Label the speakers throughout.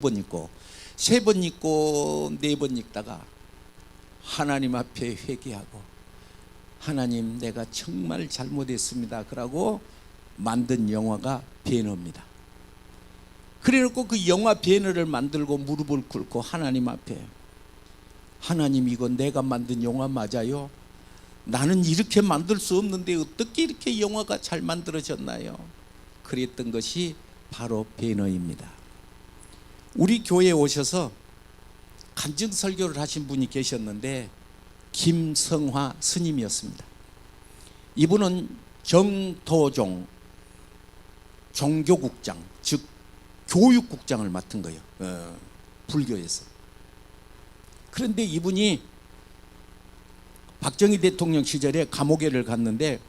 Speaker 1: 번 읽고 3번 읽고 4번 읽다가 하나님 앞에 회개하고 하나님 내가 정말 잘못했습니다 그러고 만든 영화가 배너입니다. 그래놓고 그 영화 배너를 만들고 무릎을 꿇고 하나님 앞에 하나님 이거 내가 만든 영화 맞아요? 나는 이렇게 만들 수 없는데 어떻게 이렇게 영화가 잘 만들어졌나요? 그랬던 것이 바로 배너입니다. 우리 교회에 오셔서 간증 설교를 하신 분이 계셨는데 김성화 스님이었습니다. 이분은 정도종 종교국장 즉 교육국장을 맡은 거예요. 불교에서. 그런데 이분이 박정희 대통령 시절에 감옥에를 갔는데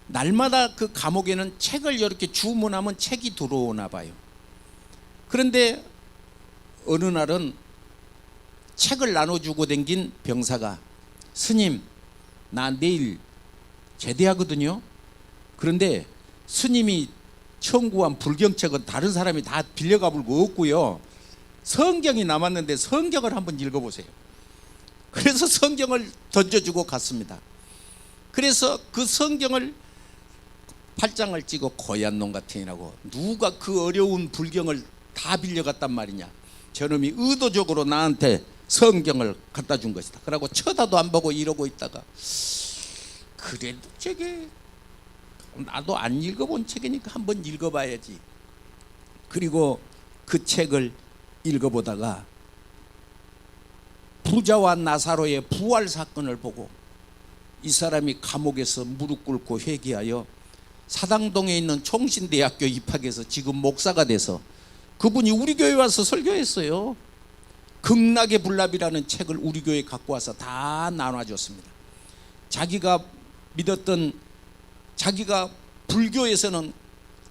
Speaker 1: 날마다 그 감옥에는 책을 이렇게 주문하면 책이 들어오나 봐요. 그런데 어느 날은 책을 나눠주고 댕긴 병사가 스님 나 내일 제대하거든요. 그런데 스님이 청구한 불경책은 다른 사람이 다 빌려가불고 없고요. 성경이 남았는데 성경을 한번 읽어보세요. 그래서 성경을 던져주고 갔습니다. 그래서 그 성경을 8장을 찍어 고얀 놈 같으니라고 누가 그 어려운 불경을 다 빌려갔단 말이냐. 저놈이 의도적으로 나한테 성경을 갖다 준 것이다. 그러고 쳐다도 안 보고 이러고 있다가 그래도 저게 나도 안 읽어본 책이니까 한번 읽어봐야지. 그리고 그 책을 읽어보다가 부자와 나사로의 부활 사건을 보고 이 사람이 감옥에서 무릎 꿇고 회개하여 사당동에 있는 총신대학교 입학해서 지금 목사가 돼서 그분이 우리 교회에 와서 설교했어요. 극락의 불납이라는 책을 우리 교회에 갖고 와서 다 나눠줬습니다. 자기가 믿었던 자기가 불교에서는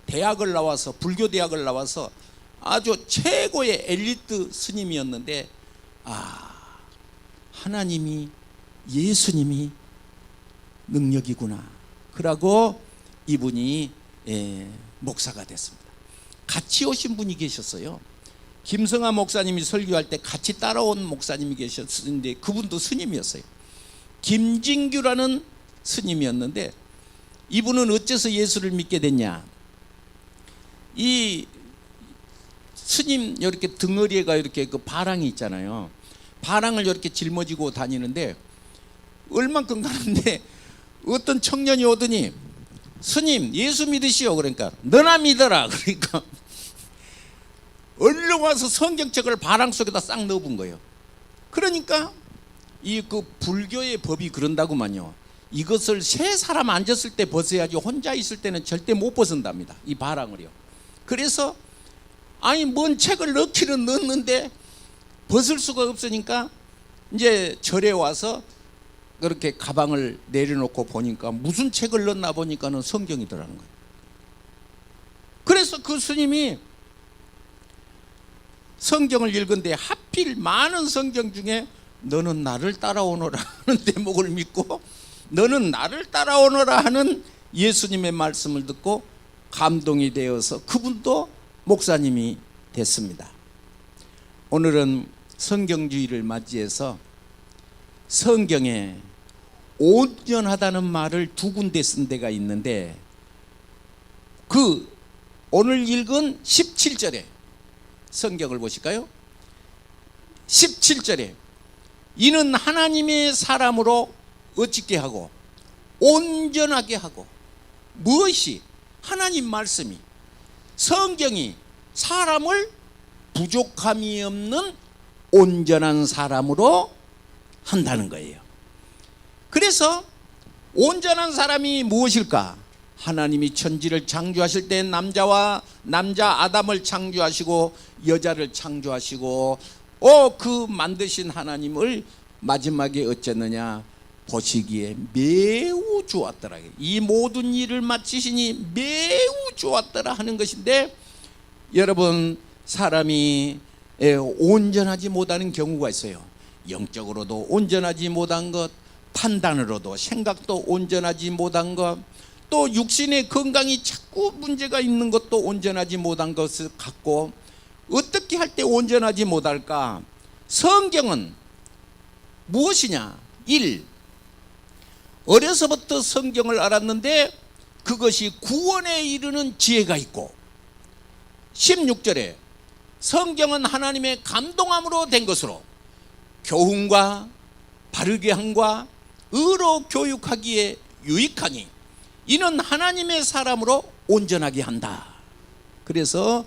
Speaker 1: 대학을 나와서 불교대학을 나와서 아주 최고의 엘리트 스님이었는데 하나님이 예수님이 능력이구나 그러고 이분이 목사가 됐습니다. 같이 오신 분이 계셨어요. 김성하 목사님이 설교할 때 같이 따라온 목사님이 계셨는데 그분도 스님이었어요. 김진규라는 스님이었는데 이분은 어째서 예수를 믿게 됐냐. 이 스님 이렇게 등어리에가 이렇게 그 바랑이 있잖아요. 바랑을 이렇게 짊어지고 다니는데 얼만큼 가는데 어떤 청년이 오더니 스님 예수 믿으시오. 그러니까 너나 믿어라. 그러니까 얼른 와서 성경책을 바랑 속에다 싹 넣어본 거예요. 그러니까 이 그 불교의 법이 그런다구만요. 이것을 세 사람 앉았을 때 벗어야지 혼자 있을 때는 절대 못 벗은답니다. 이 바랑을요. 그래서 아니 뭔 책을 넣기는 넣었는데 벗을 수가 없으니까 이제 절에 와서 그렇게 가방을 내려놓고 보니까 무슨 책을 넣었나 보니까는 성경이더라는 거예요. 그래서 그 스님이 성경을 읽은데 하필 많은 성경 중에 너는 나를 따라오너라 하는 대목을 믿고 너는 나를 따라오너라 하는 예수님의 말씀을 듣고 감동이 되어서 그분도 목사님이 됐습니다. 오늘은 성경주의를 맞이해서 성경에 온전하다는 말을 두 군데 쓴 데가 있는데 그 오늘 읽은 17절에 성경을 보실까요? 17절에 이는 하나님의 사람으로 어찌게 하고 온전하게 하고 무엇이 하나님 말씀이 성경이 사람을 부족함이 없는 온전한 사람으로 한다는 거예요. 그래서 온전한 사람이 무엇일까? 하나님이 천지를 창조하실 때 남자 아담을 창조하시고 여자를 창조하시고 그 만드신 하나님을 마지막에 어쨌느냐 보시기에 매우 좋았더라. 이 모든 일을 마치시니 매우 좋았더라 하는 것인데 여러분 사람이 온전하지 못하는 경우가 있어요. 영적으로도 온전하지 못한 것, 판단으로도 생각도 온전하지 못한 것, 또 육신의 건강이 자꾸 문제가 있는 것도 온전하지 못한 것을 갖고 어떻게 할 때 온전하지 못할까? 성경은 무엇이냐? 1. 어려서부터 성경을 알았는데 그것이 구원에 이르는 지혜가 있고, 16절에 성경은 하나님의 감동함으로 된 것으로 교훈과 바르게 함과 의로 교육하기에 유익하니 이는 하나님의 사람으로 온전하게 한다. 그래서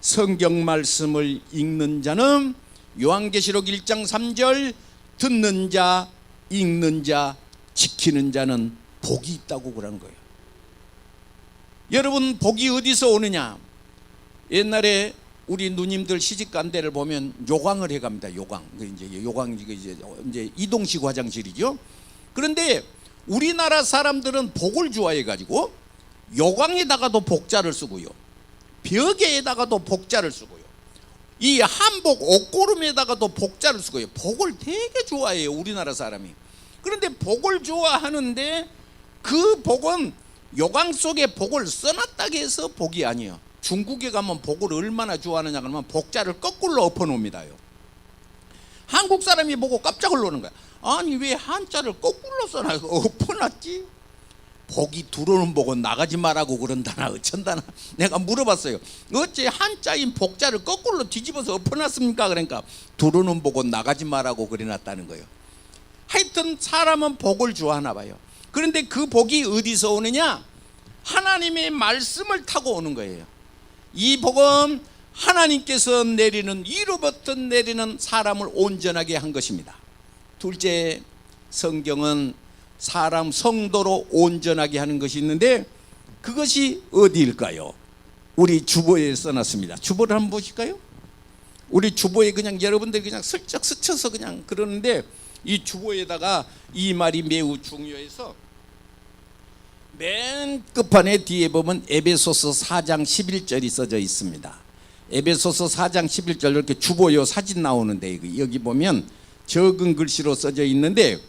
Speaker 1: 성경 말씀을 읽는 자는 요한계시록 1장 3절 듣는 자, 읽는 자, 지키는 자는 복이 있다고 그러는 거예요. 여러분, 복이 어디서 오느냐? 옛날에 우리 누님들 시집간 데를 보면 요강을 해갑니다. 요강. 이제 요강 이제 이동식 화장실이죠. 그런데 우리나라 사람들은 복을 좋아해 가지고 요강에다가도 복자를 쓰고요, 벽에다가도 복자를 쓰고요, 이 한복 옷고름에다가도 복자를 쓰고요. 복을 되게 좋아해요, 우리나라 사람이. 그런데 복을 좋아하는데 그 복은 요강 속에 복을 써놨다고 해서 복이 아니에요. 중국에 가면 복을 얼마나 좋아하느냐 그러면 복자를 거꾸로 엎어놓습니다요. 한국 사람이 보고 깜짝 놀라는 거야. 아니 왜 한자를 거꾸로 써놔 엎어놨지? 복이 들어오는 복은 나가지 말라고 그런다나 어쩐다나 내가 물어봤어요. 어째 한자인 복자를 거꾸로 뒤집어서 엎어놨습니까? 그러니까 들어오는 복은 나가지 말라고 그래놨다는 거예요. 하여튼 사람은 복을 좋아하나 봐요. 그런데 그 복이 어디서 오느냐? 하나님의 말씀을 타고 오는 거예요. 이 복은 하나님께서 내리는, 위로부터 내리는 사람을 온전하게 한 것입니다. 둘째, 성경은 사람 성도로 온전하게 하는 것이 있는데 그것이 어디일까요? 우리 주보에 써놨습니다. 주보를 한번 보실까요? 우리 주보에 그냥 여러분들이 그냥 슬쩍 스쳐서 그냥 그러는데 이 주보에다가 이 말이 매우 중요해서 맨 끝판에 뒤에 보면 에베소서 4장 11절이 써져 있습니다. 에베소서 4장 11절 이렇게 주보요 사진 나오는데 여기 보면 적은 글씨로 써져 있는데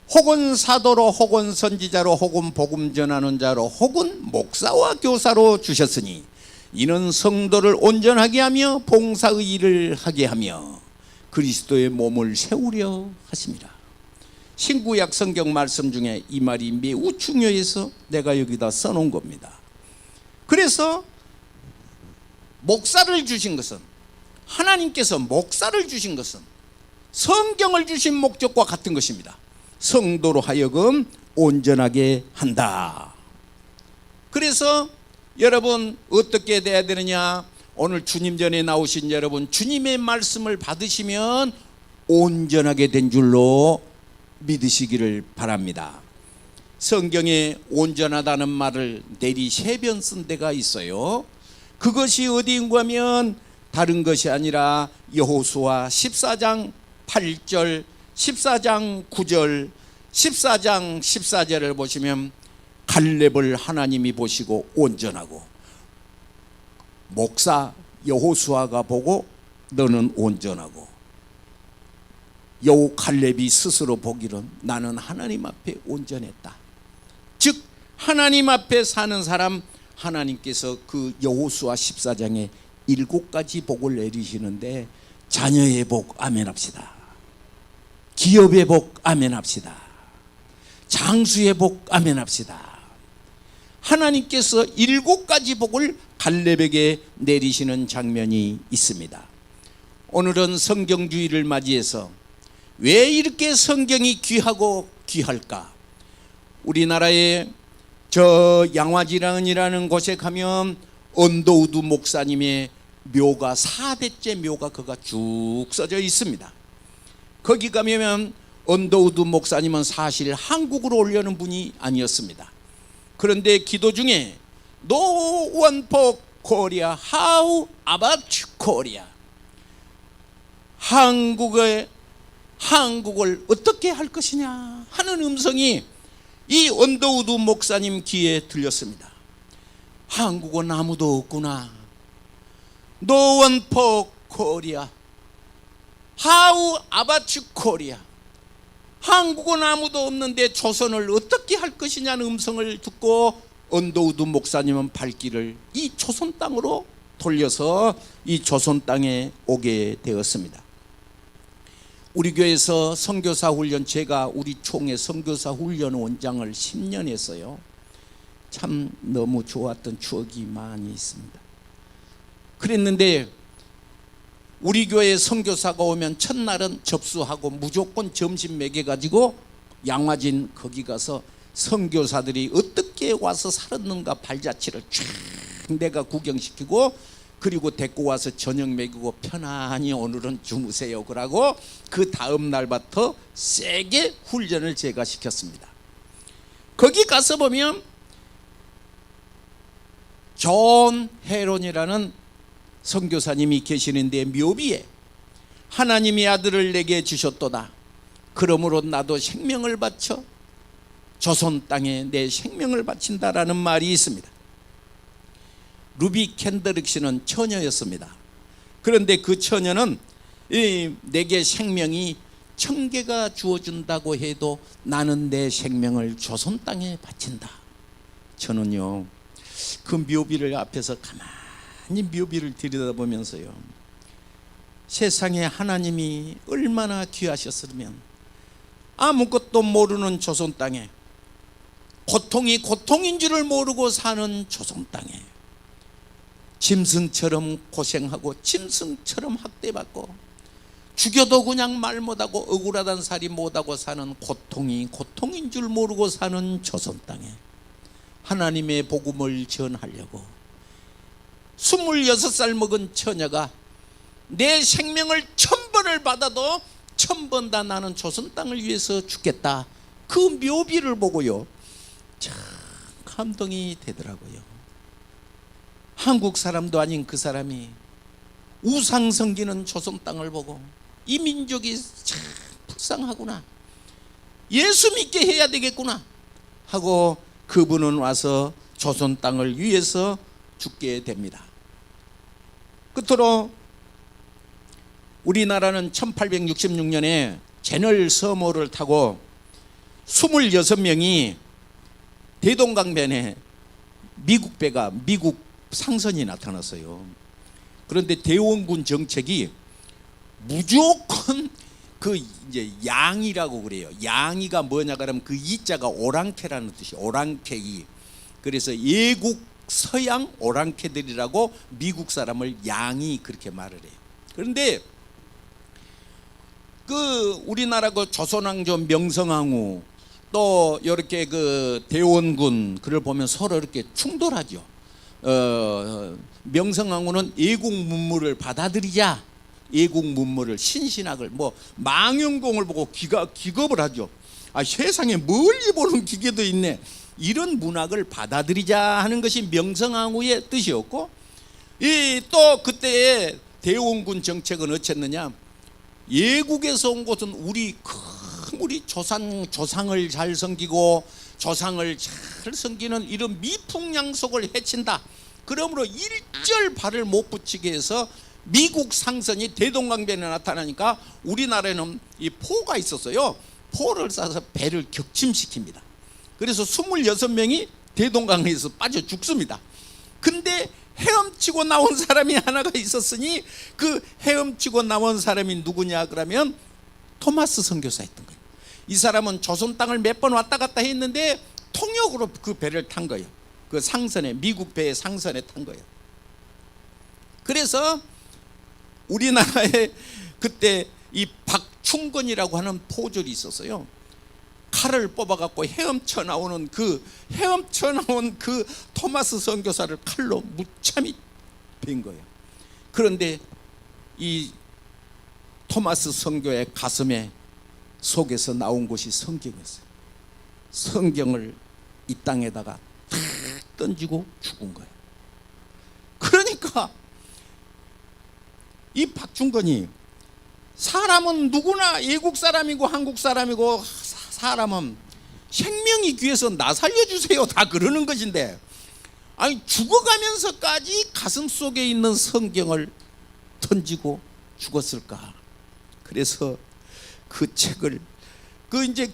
Speaker 1: 혹은 사도로 혹은 선지자로 혹은 복음 전하는 자로 혹은 목사와 교사로 주셨으니 이는 성도를 온전하게 하며 봉사의 일을 하게 하며 그리스도의 몸을 세우려 하심이라. 신구약 성경 말씀 중에 이 말이 매우 중요해서 내가 여기다 써놓은 겁니다. 그래서 목사를 주신 것은, 하나님께서 목사를 주신 것은 성경을 주신 목적과 같은 것입니다. 성도로 하여금 온전하게 한다. 그래서 여러분 어떻게 돼야 되느냐? 오늘 주님 전에 나오신 여러분, 주님의 말씀을 받으시면 온전하게 된 줄로 믿으시기를 바랍니다. 성경에 온전하다는 말을 내리 3번 쓴 데가 있어요. 그것이 어디인가 하면 다른 것이 아니라 여호수아 14장 8절, 14장 9절, 14장 14절을 보시면 갈렙을 하나님이 보시고 온전하고, 목사 여호수아가 보고 너는 온전하고, 여호 갈렙이 스스로 보기론 나는 하나님 앞에 온전했다. 즉 하나님 앞에 사는 사람, 하나님께서 그 여호수아 14장에 7가지 복을 내리시는데 자녀의 복 아멘 합시다. 기업의 복 아멘 합시다. 장수의 복 아멘 합시다. 하나님께서 7가지 복을 갈렙에게 내리시는 장면이 있습니다. 오늘은 성경주의를 맞이해서 왜 이렇게 성경이 귀하고 귀할까? 우리나라에 저 양화지랑이라는 곳에 가면 언더우드 목사님의 묘가, 4대째 묘가 그가 쭉 써져 있습니다. 거기 가면 언더우드 목사님은 사실 한국으로 오려는 분이 아니었습니다. 그런데 기도 중에 No one for Korea, how about Korea? 한국을 어떻게 할 것이냐 하는 음성이 이 언더우드 목사님 귀에 들렸습니다. 한국은 아무도 없구나. No one for Korea. How about Korea? 한국은 아무도 없는데 조선을 어떻게 할 것이냐는 음성을 듣고 언더우드 목사님은 발길을 이 조선 땅으로 돌려서 이 조선 땅에 오게 되었습니다. 우리 교회에서 선교사 훈련, 제가 우리 총회 선교사 훈련 원장을 10년 했어요. 참 너무 좋았던 추억이 많이 있습니다. 그랬는데 우리 교회 선교사가 오면 첫날은 접수하고 무조건 점심 먹여가지고 양화진 거기 가서 선교사들이 어떻게 와서 살았는가 발자취를 쫙 내가 구경시키고, 그리고 데리고 와서 저녁 먹이고 편안히 오늘은 주무세요 그러고 그 다음 날부터 세게 훈련을 제가 시켰습니다. 거기 가서 보면 존 헤론이라는 선교사님이 계시는데, 묘비에 하나님이 아들을 내게 주셨도다. 그러므로 나도 생명을 바쳐 조선 땅에 내 생명을 바친다라는 말이 있습니다. 루비 캔더릭 씨는 처녀였습니다. 그런데 그 처녀는 내게 생명이 1000개가 주어준다고 해도 나는 내 생명을 조선 땅에 바친다. 저는요 그 묘비를 앞에서 가만히 묘비를 들여다보면서요, 세상에 하나님이 얼마나 귀하셨으면 아무것도 모르는 조선 땅에, 고통이 고통인 줄을 모르고 사는 조선 땅에 짐승처럼 고생하고 짐승처럼 학대받고 죽여도 그냥 말 못하고 억울하단 살이 못하고 사는 고통이 고통인 줄 모르고 사는 조선 땅에 하나님의 복음을 전하려고 26살 먹은 처녀가 내 생명을 1000번을 받아도 1000번 다 나는 조선 땅을 위해서 죽겠다. 그 묘비를 보고요 참 감동이 되더라고요. 한국 사람도 아닌 그 사람이 우상 섬기는 조선 땅을 보고 이 민족이 참 불쌍하구나, 예수 믿게 해야 되겠구나 하고 그분은 와서 조선 땅을 위해서 죽게 됩니다. 끝으로 우리나라는 1866년에 제널 서머를 타고 26명이 대동강변에 미국 배가, 미국 상선이 나타났어요. 그런데 대원군 정책이 무조건 그 이제 양이라고 그래요. 양이가 뭐냐 그러면 그 이자가 오랑캐라는 뜻이, 오랑캐이. 그래서 예국 서양 오랑캐들이라고 미국 사람을 양이 그렇게 말을 해요. 그런데 그 우리나라 그 조선왕조 명성황후 또 이렇게 그 대원군 그를 보면 서로 이렇게 충돌하죠. 명성황후는 예국 문물을 받아들이자, 예국 문물을 신신학을 뭐 망원공을 보고 기겁을 하죠. 아, 세상에 멀리 보는 기계도 있네. 이런 문학을 받아들이자 하는 것이 명성황후의 뜻이었고, 이 또 그때의 대원군 정책은 어쨌느냐, 예국에서 온 곳은 우리 조상을 잘 섬기고 조상을 잘 섬기는 이런 미풍양속을 해친다. 그러므로 일절 발을 못 붙이게 해서 미국 상선이 대동강변에 나타나니까 우리나라에는 이 포가 있었어요. 포를 쏴서 배를 격침시킵니다. 그래서 26명이 대동강에서 빠져 죽습니다. 근데 헤엄치고 나온 사람이 하나가 있었으니 그 헤엄치고 나온 사람이 누구냐 그러면 토마스 선교사였던 거예요. 이 사람은 조선 땅을 몇 번 왔다 갔다 했는데 통역으로 그 배를 탄 거예요. 그 상선에, 미국 배의 상선에 탄 거예요. 그래서 우리나라에 그때 이 박충건이라고 하는 포졸이 있었어요. 칼을 뽑아갖고 헤엄쳐 나온 그 토마스 선교사를 칼로 무참히 벤 거예요. 그런데 이 토마스 선교의 가슴에 속에서 나온 것이 성경이었어요. 성경을 이 땅에다가 탁 던지고 죽은 거예요. 그러니까 이 박충건이, 사람은 누구나 예국 사람이고 한국 사람이고 사람은 생명이 귀해서 나 살려주세요 다 그러는 것인데, 아니 죽어가면서까지 가슴 속에 있는 성경을 던지고 죽었을까. 그래서 그 책을, 이제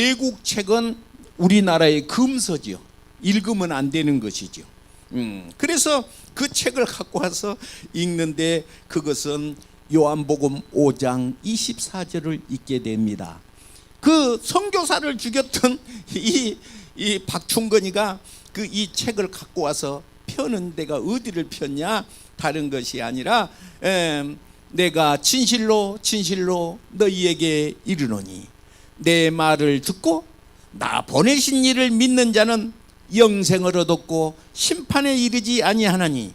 Speaker 1: 애국책은 우리나라의 금서지요. 읽으면 안 되는 것이죠. 그래서 그 책을 갖고 와서 읽는데 그것은 요한복음 5장 24절을 읽게 됩니다. 그 선교사를 죽였던 이 박충건이가 그 이 책을 갖고 와서 펴는 데가 어디를 폈냐? 다른 것이 아니라 내가 진실로 진실로 너희에게 이르노니 내 말을 듣고 나 보내신 이를 믿는 자는 영생을 얻었고 심판에 이르지 아니하나니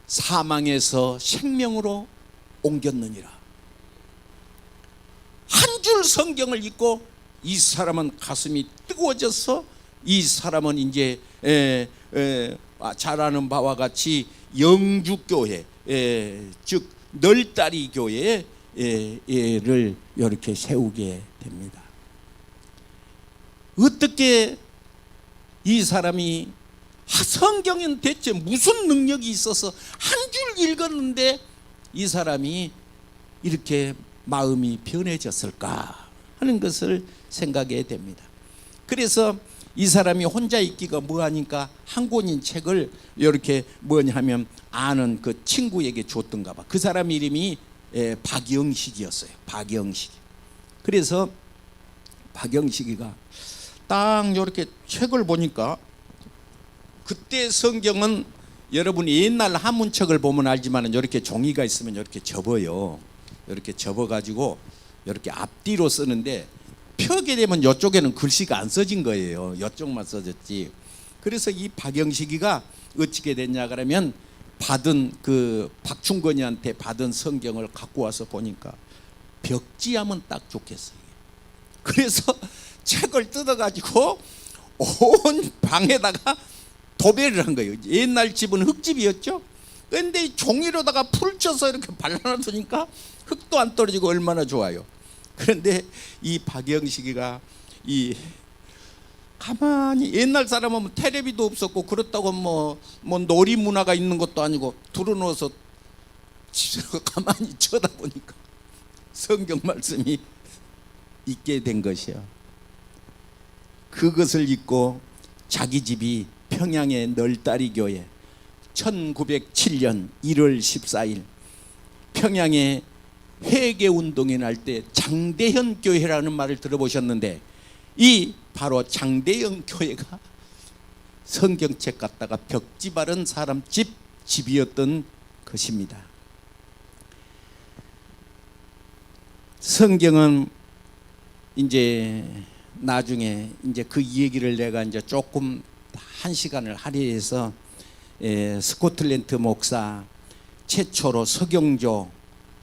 Speaker 1: 사망에서 생명으로 옮겼느니라. 한 줄 성경을 읽고 이 사람은 가슴이 뜨거워져서 이 사람은 이제 잘 아는 바와 같이 영주교회 즉 널다리 교회를 이렇게 세우게 됩니다. 어떻게 이 사람이 성경은 대체 무슨 능력이 있어서 한 줄 읽었는데 이 사람이 이렇게 마음이 변해졌을까 하는 것을 생각해야 됩니다. 그래서 이 사람이 혼자 있기가 뭐하니까 한 권인 책을 이렇게 뭐냐 하면 아는 그 친구에게 줬던가 봐. 그 사람 이름이 박영식이었어요. 박영식. 그래서 박영식이가 딱 이렇게 책을 보니까 그때 성경은 여러분 옛날 한문책을 보면 알지만 이렇게 종이가 있으면 이렇게 접어요. 이렇게 접어가지고 이렇게 앞뒤로 쓰는데 펴게 되면 이쪽에는 글씨가 안 써진 거예요. 이쪽만 써졌지. 그래서 이 박영식이가 어떻게 됐냐 그러면 받은 그 박충건이한테 받은 성경을 갖고 와서 보니까 벽지하면 딱 좋겠어요. 그래서 책을 뜯어가지고 온 방에다가 도배를 한 거예요. 옛날 집은 흙집이었죠. 그런데 종이로다가 풀 쳐서 이렇게 발라놨으니까 흙도 안 떨어지고 얼마나 좋아요. 그런데 이 박영식이가 이 가만히 옛날 사람은 텔레비도 없었고 그렇다고 뭐 놀이 문화가 있는 것도 아니고 들어누워서 가만히 쳐다보니까 성경 말씀이 있게 된 것이야. 그것을 읽고 자기 집이 평양의 널다리 교회 1907년 1월 14일 평양에 회개운동이 날 때 장대현 교회라는 말을 들어보셨는데 이 바로 장대현 교회가 성경책 갖다가 벽지 바른 사람 집이었던 것입니다. 성경은 이제 나중에 이제 그 얘기를 내가 이제 조금 한 시간을 할애해서 스코틀랜드 목사 최초로 서경조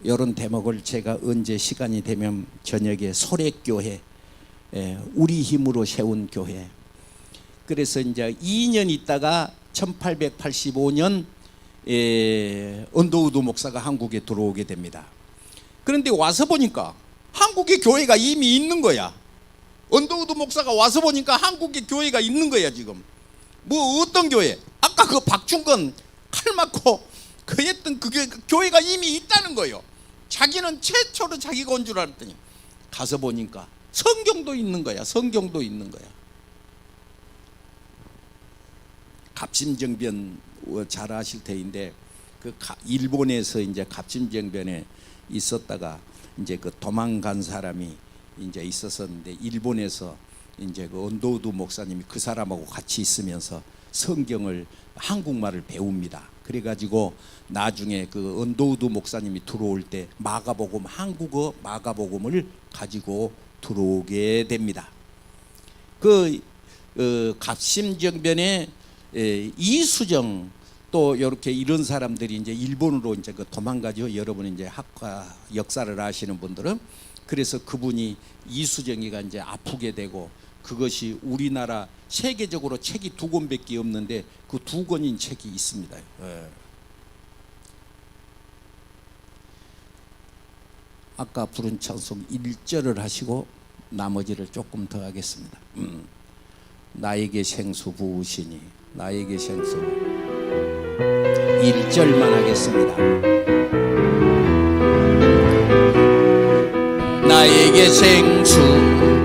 Speaker 1: 이런 대목을 제가 언제 시간이 되면 저녁에 소래교회 우리 힘으로 세운 교회. 그래서 이제 2년 있다가 1885년 언더우드 목사가 한국에 들어오게 됩니다. 그런데 와서 보니까 한국에 교회가 이미 있는 거야. 언더우드 목사가 와서 보니까 한국에 교회가 있는 거야. 지금 뭐 어떤 교회? 아까 그 박충건 칼 맞고 그 했던 그 교회가 이미 있다는 거예요. 자기는 최초로 자기가 온 줄 알았더니 가서 보니까 성경도 있는 거야. 성경도 있는 거야. 갑심정변 잘 아실 테인데 그 일본에서 이제 갑심정변에 있었다가 이제 그 도망간 사람이 이제 있었었는데 일본에서 이제 그 언더우드 목사님이 그 사람하고 같이 있으면서 성경을 한국말을 배웁니다. 그래가지고 나중에 그 언더우드 목사님이 들어올 때 마가복음 한국어 마가복음을 가지고 들어오게 됩니다. 그 갑심정변에 이수정 또 이렇게 이런 사람들이 이제 일본으로 이제 그 도망가죠. 여러분 이제 학과 역사를 아시는 분들은 그래서 그분이 이수정이가 이제 아프게 되고 그것이 우리나라 세계적으로 책이 2권밖에 없는데 그 2권인 책이 있습니다. 아까 부른 찬송 1절을 하시고 나머지를 조금 더 하겠습니다. 나에게 생수 부으시니 나에게 생수 1절만 하겠습니다. 나에게 생수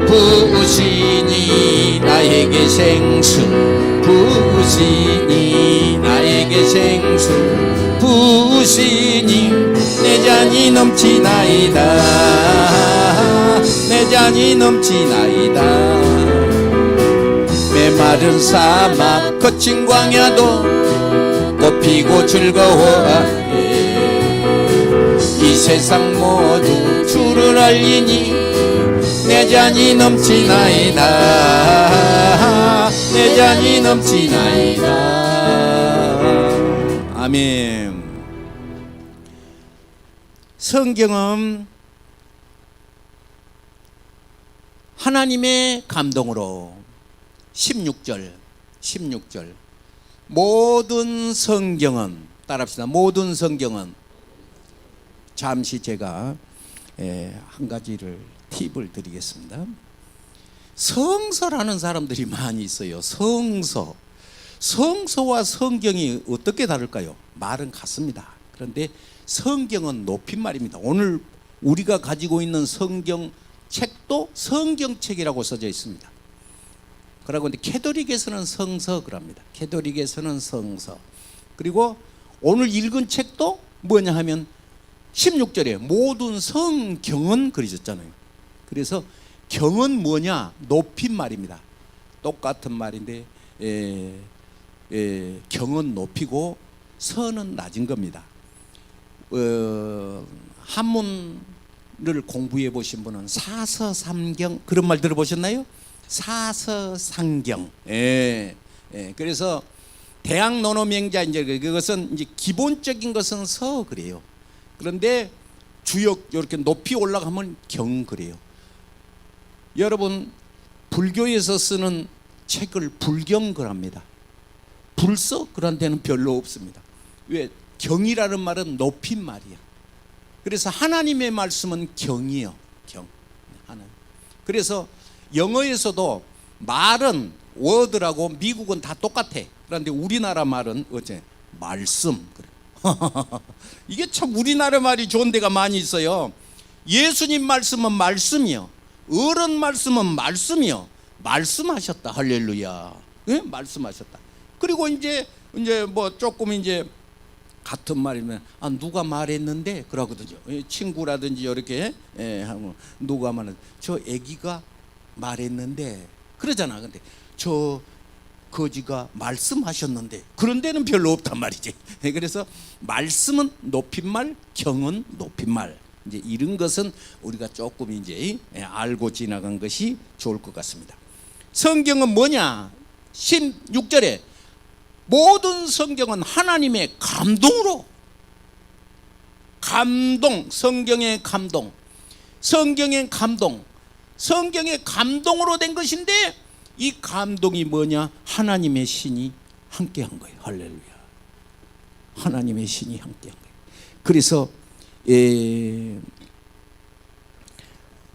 Speaker 1: 부으시니 나에게 생수 부으시니 나에게 생수 부으시니 내 잔이 넘치나이다 내 잔이 넘치나이다 메마른 사막 거친 광야도 꽃피고 즐거워하네 이 세상 모두 주를 알리니 내 잔이 넘치나이다 내 잔이 넘치나이다. 아멘. 성경은 하나님의 감동으로 16절 모든 성경은 따라합시다. 모든 성경은 잠시 제가 한 가지를 팁을 드리겠습니다. 성서라는 사람들이 많이 있어요. 성서와 성경이 어떻게 다를까요? 말은 같습니다. 그런데 성경은 높임말입니다. 오늘 우리가 가지고 있는 성경 책도 성경책이라고 써져 있습니다. 그러고 근데 캐톨릭에서는 성서 그럽니다. 캐톨릭에서는 성서. 그리고 오늘 읽은 책도 뭐냐 하면 16절에 모든 성경은 그러셨잖아요. 그래서 경은 뭐냐? 높임말입니다. 똑같은 말인데 경은 높이고 서는 낮은 겁니다. 한문을 공부해 보신 분은 사서삼경 그런 말 들어보셨나요? 사서삼경. 그래서 대학 논어명자 이제 그것은 이제 기본적인 것은 서 그래요. 그런데 주역 이렇게 높이 올라가면 경 그래요. 여러분 불교에서 쓰는 책을 불경그랍니다. 불서 그런 데는 별로 없습니다. 왜? 경이라는 말은 높임말이야. 그래서 하나님의 말씀은 경이요. 경. 하나님. 그래서 영어에서도 말은 워드라고 미국은 다 똑같아. 그런데 우리나라 말은 어째 말씀 그래. 이게 참 우리나라 말이 좋은 데가 많이 있어요. 예수님 말씀은 말씀이요. 어른 말씀은 말씀이요. 말씀하셨다. 할렐루야. 예? 말씀하셨다. 그리고 이제 뭐 조금 이제 같은 말이면 누가 말했는데 그러거든요. 친구라든지 이렇게 하면 누가 말은 저 애기가 말했는데 그러잖아. 근데 저 거지가 말씀하셨는데 그런 데는 별로 없단 말이지. 그래서 말씀은 높임말, 경은 높임말. 이제 이런 것은 우리가 조금 이제 알고 지나간 것이 좋을 것 같습니다. 성경은 뭐냐? 16절에 모든 성경은 하나님의 감동으로 성경의 감동으로 된 것인데 이 감동이 뭐냐? 하나님의 신이 함께한 거예요. 할렐루야. 하나님의 신이 함께한 거예요. 그래서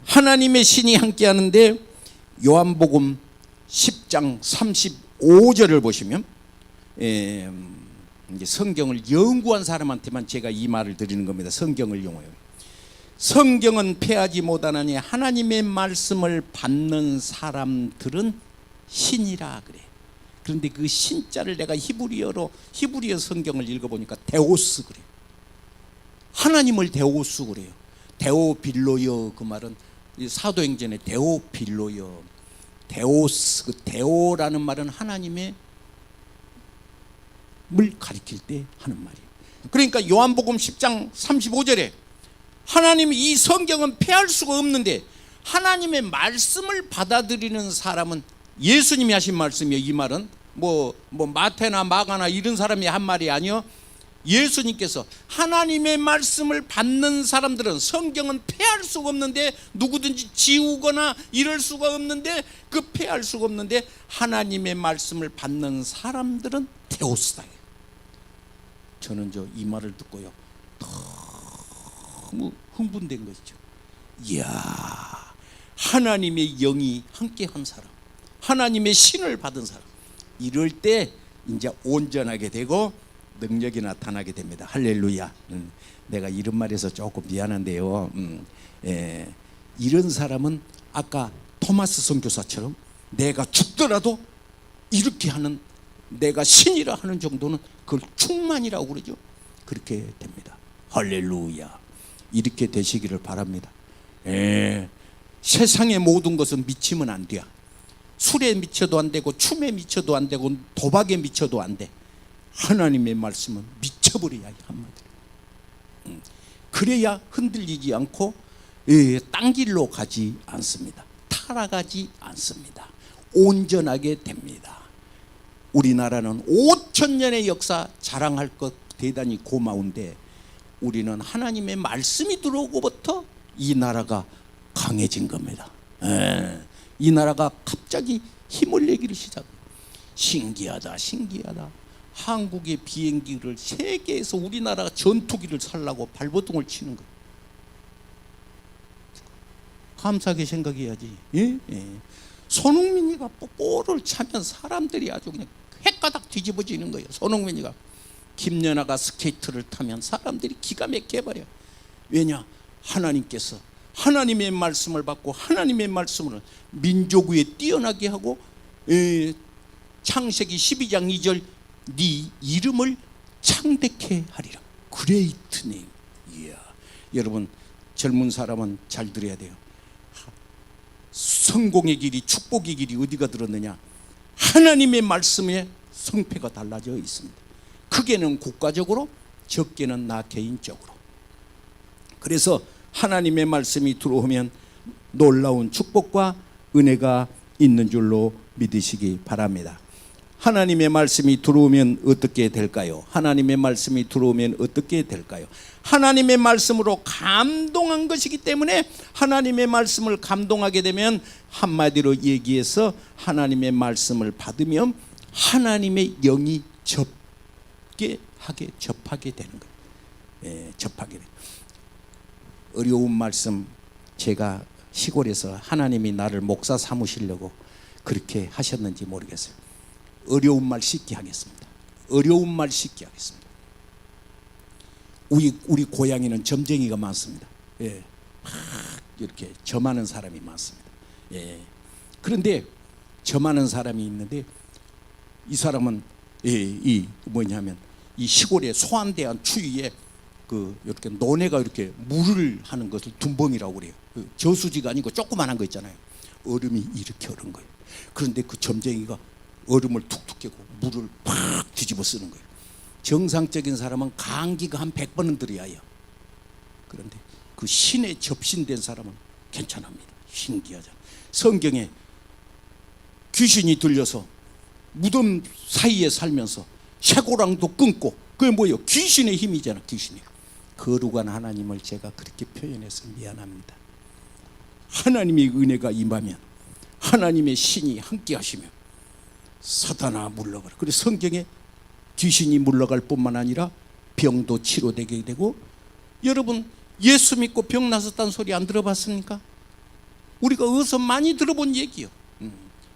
Speaker 1: 하나님의 신이 함께하는데 요한복음 10장 35절을 보시면 이제 성경을 연구한 사람한테만 제가 이 말을 드리는 겁니다. 성경을 용어요. 성경은 패하지 못하나니 하나님의 말씀을 받는 사람들은 신이라 그래. 그런데 그 신자를 내가 히브리어 성경을 읽어보니까 데오스 그래. 하나님을 데오스 그래요. 데오빌로여 그 말은 사도행전의 데오빌로여. 데오스 그 데오라는 말은 하나님의 물 가리킬 때 하는 말이에요. 그러니까 요한복음 10장 35절에 하나님 이 성경은 폐할 수가 없는데 하나님의 말씀을 받아들이는 사람은 예수님이 하신 말씀이에요. 이 말은 뭐 마태나 마가나 이런 사람이 한 말이 아니요. 예수님께서 하나님의 말씀을 받는 사람들은 성경은 폐할 수가 없는데 누구든지 지우거나 이럴 수가 없는데 그 폐할 수가 없는데 하나님의 말씀을 받는 사람들은 데오스다. 저는 이 말을 듣고요 너무 흥분된 것이죠. 이야, 하나님의 영이 함께한 사람, 하나님의 신을 받은 사람, 이럴 때 이제 온전하게 되고 능력이 나타나게 됩니다. 할렐루야. 내가 이런 말해서 조금 미안한데요. 이런 사람은 아까 토마스 선교사처럼 내가 죽더라도 이렇게 하는, 내가 신이라 하는 정도는 그걸 충만이라고 그러죠. 그렇게 됩니다. 할렐루야. 이렇게 되시기를 바랍니다. 세상의 모든 것은 미치면 안 돼. 술에 미쳐도 안 되고 춤에 미쳐도 안 되고 도박에 미쳐도 안 돼. 하나님의 말씀은 미쳐버려야 해, 한마디로. 그래야 흔들리지 않고 딴 길로 가지 않습니다. 타락하지 않습니다. 온전하게 됩니다. 우리나라는 5,000년의 역사 자랑할 것 대단히 고마운데 우리는 하나님의 말씀이 들어오고부터 이 나라가 강해진 겁니다. 이 나라가 갑자기 힘을 내기를 시작합니다. 신기하다, 신기하다. 한국의 비행기를 세계에서 우리나라가 전투기를 살라고 발버둥을 치는 거예요. 감사하게 생각해야지. 손흥민이가 볼을 차면 사람들이 아주 그냥 헷가닥 뒤집어지는 거예요. 손흥민이가. 김연아가 스케이트를 타면 사람들이 기가 막혀버려요. 왜냐? 하나님께서 하나님의 말씀을 받고 하나님의 말씀으로 민족 위에 뛰어나게 하고 창세기 12장 2절 네 이름을 창대케 하리라. 그레이트 네임. 이야. 여러분 젊은 사람은 잘 들어야 돼요. 성공의 길이, 축복의 길이 어디가 들었느냐? 하나님의 말씀에 성패가 달라져 있습니다. 크게는 국가적으로, 적게는 나 개인적으로. 그래서 하나님의 말씀이 들어오면 놀라운 축복과 은혜가 있는 줄로 믿으시기 바랍니다. 하나님의 말씀이 들어오면 어떻게 될까요? 하나님의 말씀이 들어오면 어떻게 될까요? 하나님의 말씀으로 감동한 것이기 때문에 하나님의 말씀을 감동하게 되면 한마디로 얘기해서 하나님의 말씀을 받으면 하나님의 영이 접하게 되는 거예요. 접하게 돼요. 어려운 말씀, 제가 시골에서 하나님이 나를 목사 삼으시려고 그렇게 하셨는지 모르겠어요. 어려운 말 쉽게 하겠습니다. 어려운 말 쉽게 하겠습니다. 우리 고향에는 점쟁이가 많습니다. 막 이렇게 점하는 사람이 많습니다. 그런데 점하는 사람이 있는데 이 사람은 이 뭐냐면 이 시골의 소환대한 추위에 이렇게 논에가 이렇게 물을 하는 것을 둔벙이라고 그래요. 저수지가 아니고 조그만한 거 있잖아요. 얼음이 이렇게 얼은 거예요. 그런데 그 점쟁이가 얼음을 툭툭 깨고 물을 팍 뒤집어 쓰는 거예요. 정상적인 사람은 감기가 한 100번은 들어야 해요. 그런데 그 신에 접신된 사람은 괜찮합니다. 신기하잖아요. 성경에 귀신이 들려서 무덤 사이에 살면서 쇠고랑도 끊고, 그게 뭐예요? 귀신의 힘이잖아. 귀신이. 거룩한 하나님을 제가 그렇게 표현해서 미안합니다. 하나님의 은혜가 임하면, 하나님의 신이 함께 하시면 사단아 물러가라. 그래서 성경에 귀신이 물러갈 뿐만 아니라 병도 치료되게 되고, 여러분 예수 믿고 병 나섰다는 소리 안 들어봤습니까? 우리가 어디서 많이 들어본 얘기요.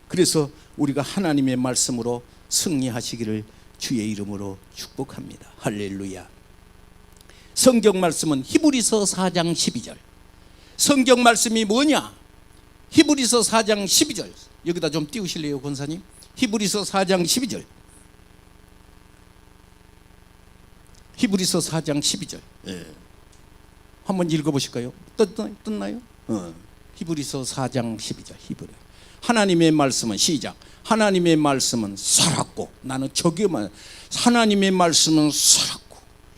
Speaker 1: 그래서 우리가 하나님의 말씀으로 승리하시기를 주의 이름으로 축복합니다. 할렐루야. 성경 말씀은 히브리서 4장 12절. 성경 말씀이 뭐냐? 히브리서 4장 12절. 여기다 좀 띄우실래요, 권사님? 히브리서 4장 12절. 히브리서 4장 12절. 한번 읽어보실까요? 떴나요? 히브리서 4장 12절. 히브리. 하나님의 말씀은 시작. 하나님의 말씀은 살았고, 나는 저기만 하나님의 말씀은 살았고.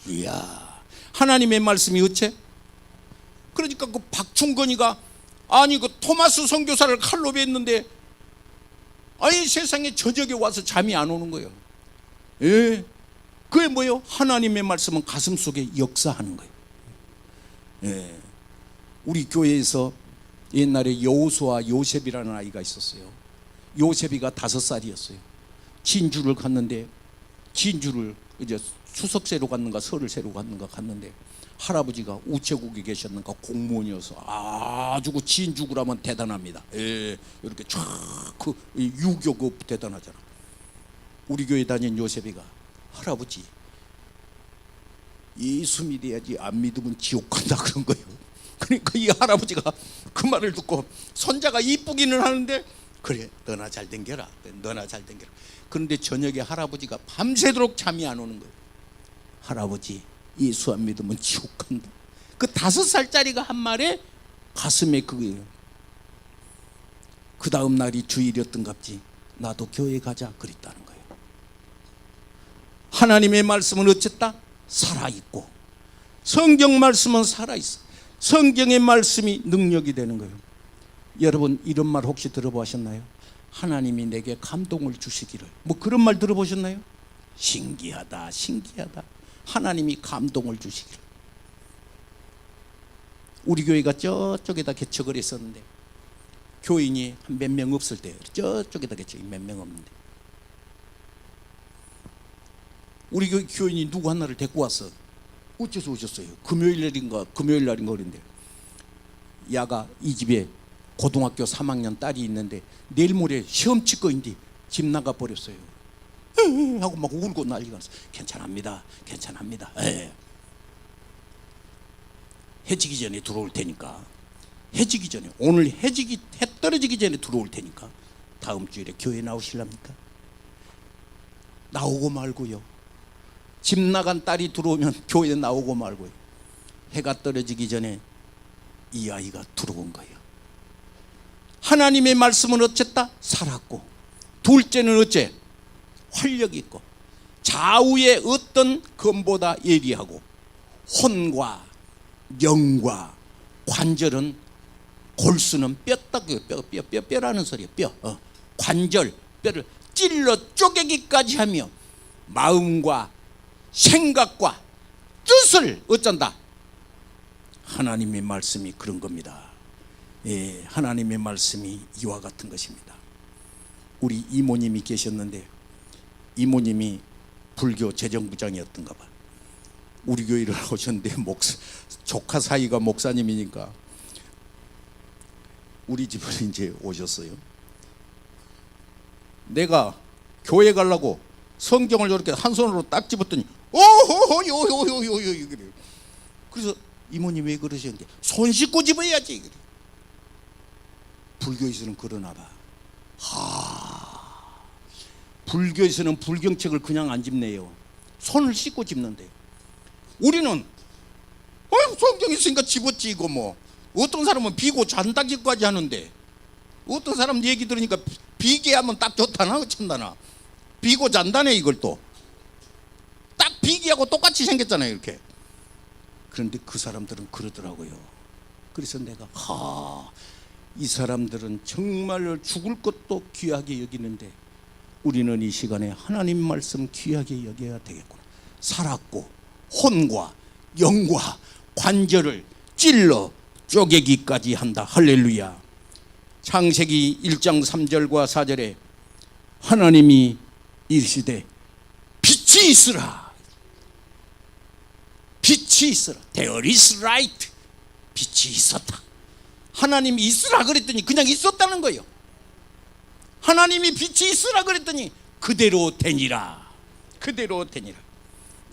Speaker 1: 이야. 하나님의 말씀이 어째? 그러니까 그 박충건이가 아니 그 토마스 선교사를 칼로 뱉는데 아니 세상에 저녁에 와서 잠이 안 오는 거예요. 그게 뭐예요? 하나님의 말씀은 가슴 속에 역사하는 거예요. 우리 교회에서 옛날에 여호수아 요셉이라는 아이가 있었어요. 요셉이가 5살이었어요. 진주를 갔는데, 진주를 이제 수석새로 갔는가 설을새로 갔는데 할아버지가 우체국에 계셨는가 공무원이어서 아주 그 진주구라면 대단합니다. 이렇게 쫙그 유교 대단하잖아. 우리 교회 다닌 요셉이가 할아버지 예수 믿어야지 안 믿으면 지옥 간다 그런 거예요. 그러니까 이 할아버지가 그 말을 듣고 손자가 이쁘기는 하는데 그래 너나 잘 댕겨라, 너나 잘 댕겨라. 그런데 저녁에 할아버지가 밤새도록 잠이 안 오는 거예요. 할아버지 예수 안 믿으면 지옥 간다. 그 5살짜리가 한 말에 가슴에 그거예요. 그 다음 날이 주일이었던갑지. 나도 교회 가자 그랬다는 거예요. 하나님의 말씀은 어쨌다? 살아있고, 성경 말씀은 살아있어. 성경의 말씀이 능력이 되는 거예요. 여러분 이런 말 혹시 들어보셨나요? 하나님이 내게 감동을 주시기를, 뭐 그런 말 들어보셨나요? 신기하다 신기하다. 하나님이 감동을 주시기를. 우리 교회가 저쪽에다 개척을 했었는데 교인이 한 몇 명 없을 때 저쪽에다 개척이 몇 명 없는데 우리 교인이 누구 하나를 데리고 왔어. 어째서 오셨어요? 금요일 날인가 그런데 야가 이 집에 고등학교 3학년 딸이 있는데 내일 모레 시험 칠 거인데 집 나가 버렸어요. 하고 막 울고 난리가 났어. 괜찮합니다. 해 지기 전에 들어올 테니까, 해지기 전에, 오늘 해 떨어지기 전에 들어올 테니까 다음 주일에 교회 나오실랍니까? 나오고 말고요. 집 나간 딸이 들어오면 교회 나오고 말고요. 해가 떨어지기 전에 이 아이가 들어온 거예요. 하나님의 말씀은 어쨌다? 살았고, 둘째는 어째? 활력이 있고, 좌우의 어떤 검보다 예리하고, 혼과 영과 관절은, 골수는 뼈라는 소리예요. 관절, 뼈를 찔러 쪼개기까지 하며 마음과 생각과 뜻을 어쩐다? 하나님의 말씀이 그런 겁니다. 예, 하나님의 말씀이 이와 같은 것입니다. 우리 이모님이 계셨는데 이모님이 불교 재정부장이었던가 봐. 우리 교회를 오셨는데 조카 사이가 목사님이니까 우리 집을 이제 오셨어요. 내가 교회 가려고 성경을 이렇게 한 손으로 딱 집었더니 오호호요요요요 그래요. 그래서 이모님 왜 그러시는데 손 씻고 집어야지 그래. 불교에서는 그러나 봐. 불교에서는 불경책을 그냥 안 집네요. 손을 씻고 집는데 우리는 성경 있으니까 집었지 이거 뭐. 어떤 사람은 비고 잔다기까지 하는데 어떤 사람 얘기 들으니까 비계하면 딱 좋다나 어쩐다나. 비고 잔다네 이걸 또. 딱 비계하고 똑같이 생겼잖아요 이렇게. 그런데 그 사람들은 그러더라고요. 그래서 내가 이 사람들은 정말 죽을 것도 귀하게 여기는데 우리는 이 시간에 하나님 말씀 귀하게 여겨야 되겠구나. 살았고 혼과 영과 관절을 찔러 쪼개기까지 한다. 할렐루야. 창세기 1장 3절과 4절에 하나님이 이르시되 빛이 있으라. 빛이 있으라. There is light. 빛이 있었다. 하나님이 있으라 그랬더니 그냥 있었다는 거예요. 하나님이 빛이 있으라 그랬더니 그대로 되니라. 그대로 되니라.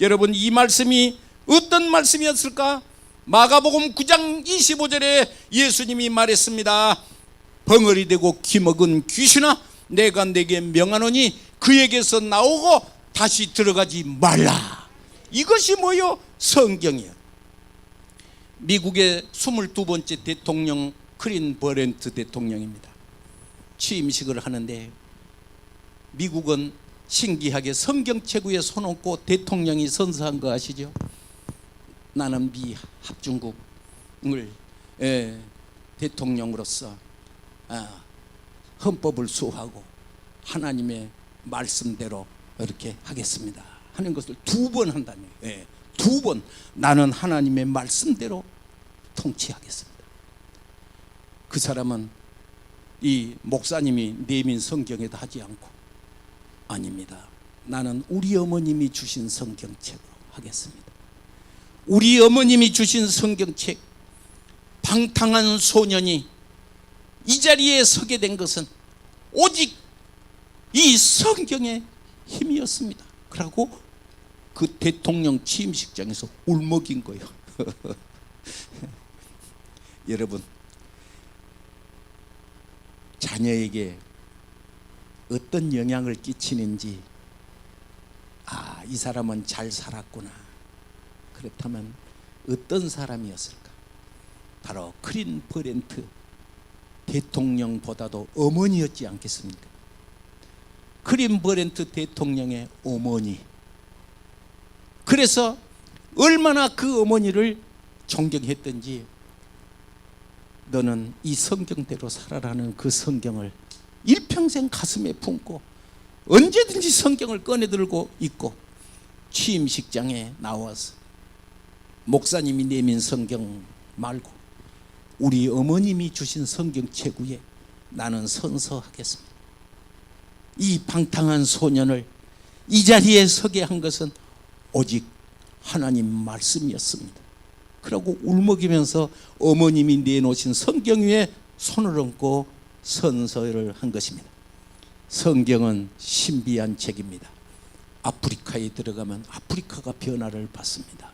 Speaker 1: 여러분 이 말씀이 어떤 말씀이었을까? 마가복음 9장 25절에 예수님이 말했습니다. 벙어리 되고 기먹은 귀신아 내가 내게 명하노니 그에게서 나오고 다시 들어가지 말라. 이것이 뭐요? 성경이에요. 미국의 22번째 대통령 클린 버렌트 대통령입니다. 취임식을 하는데 미국은 신기하게 성경책 위에 손 얹고 대통령이 선서한 거 아시죠? 나는 미 합중국을 대통령으로서 헌법을 수호하고 하나님의 말씀대로 이렇게 하겠습니다 하는 것을 2번 한다며. 2번 나는 하나님의 말씀대로 통치하겠습니다. 그 사람은 이 목사님이 내민 성경에도 하지 않고 아닙니다. 나는 우리 어머님이 주신 성경책으로 하겠습니다. 우리 어머님이 주신 성경책. 방탕한 소년이 이 자리에 서게 된 것은 오직 이 성경의 힘이었습니다. 그러고 그 대통령 취임식장에서 울먹인 거예요. 여러분, 자녀에게 어떤 영향을 끼치는지, 이 사람은 잘 살았구나. 그렇다면 어떤 사람이었을까? 바로 클린 버렌트 대통령보다도 어머니였지 않겠습니까? 클린 버렌트 대통령의 어머니. 그래서 얼마나 그 어머니를 존경했던지, 너는 이 성경대로 살아라는 그 성경을 일평생 가슴에 품고 언제든지 성경을 꺼내들고 있고, 취임식장에 나와서 목사님이 내민 성경 말고 우리 어머님이 주신 성경책 위에 나는 선서하겠습니다. 이 방탕한 소년을 이 자리에 서게 한 것은 오직 하나님 말씀이었습니다. 그러고 울먹이면서 어머님이 내놓으신 성경 위에 손을 얹고 선서를 한 것입니다. 성경은 신비한 책입니다. 아프리카에 들어가면 아프리카가 변화를 받습니다.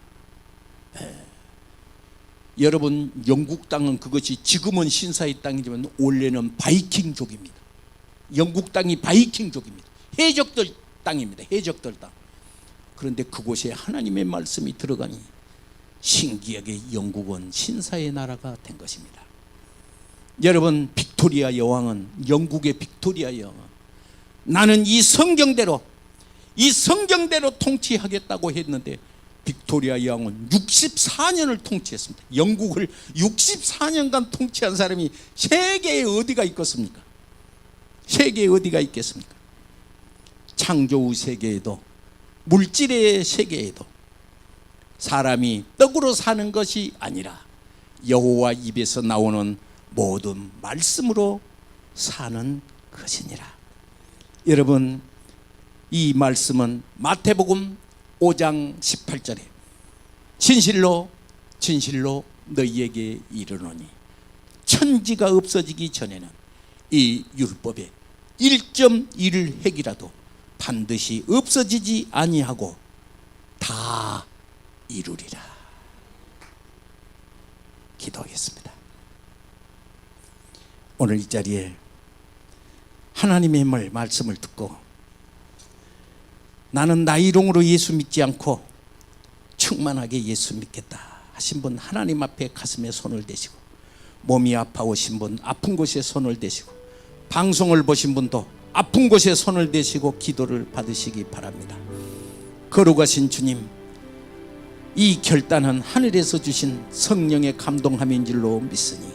Speaker 1: 여러분, 영국 땅은 그것이 지금은 신사의 땅이지만 원래는 바이킹족입니다. 영국 땅이 바이킹족입니다. 해적들 땅입니다. 해적들 땅. 그런데 그곳에 하나님의 말씀이 들어가니 신기하게 영국은 신사의 나라가 된 것입니다. 여러분, 빅토리아 여왕은, 영국의 빅토리아 여왕은 나는 이 성경대로 통치하겠다고 했는데, 빅토리아 여왕은 64년을 통치했습니다. 영국을 64년간 통치한 사람이 세계에 어디가 있겠습니까? 세계에 어디가 있겠습니까? 창조의 세계에도, 물질의 세계에도 사람이 떡으로 사는 것이 아니라 여호와 입에서 나오는 모든 말씀으로 사는 것이니라. 여러분, 이 말씀은 마태복음 5장 18절에 진실로 진실로 너희에게 이르노니 천지가 없어지기 전에는 이 율법의 1.1 획이라도 반드시 없어지지 아니하고 다 이루리라. 기도하겠습니다. 오늘 이 자리에 하나님의 말씀을 듣고 나는 나이롱으로 예수 믿지 않고 충만하게 예수 믿겠다 하신 분, 하나님 앞에 가슴에 손을 대시고, 몸이 아파오신 분 아픈 곳에 손을 대시고, 방송을 보신 분도 아픈 곳에 손을 대시고 기도를 받으시기 바랍니다. 거룩하신 주님, 이 결단은 하늘에서 주신 성령의 감동함인 줄로 믿으니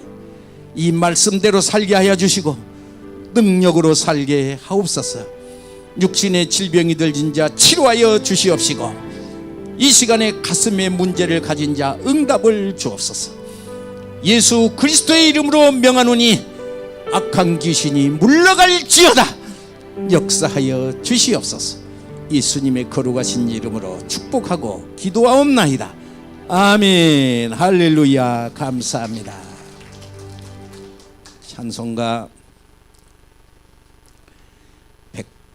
Speaker 1: 이 말씀대로 살게 하여 주시고 능력으로 살게 하옵소서. 육신의 질병이 들진 자 치료하여 주시옵시고, 이 시간에 가슴에 문제를 가진 자 응답을 주옵소서. 예수 그리스도의 이름으로 명하노니 악한 귀신이 물러갈지어다. 역사하여 주시옵소서. 예수님의 거룩하신 이름으로 축복하고 기도하옵나이다. 아멘. 할렐루야. 감사합니다. 찬송가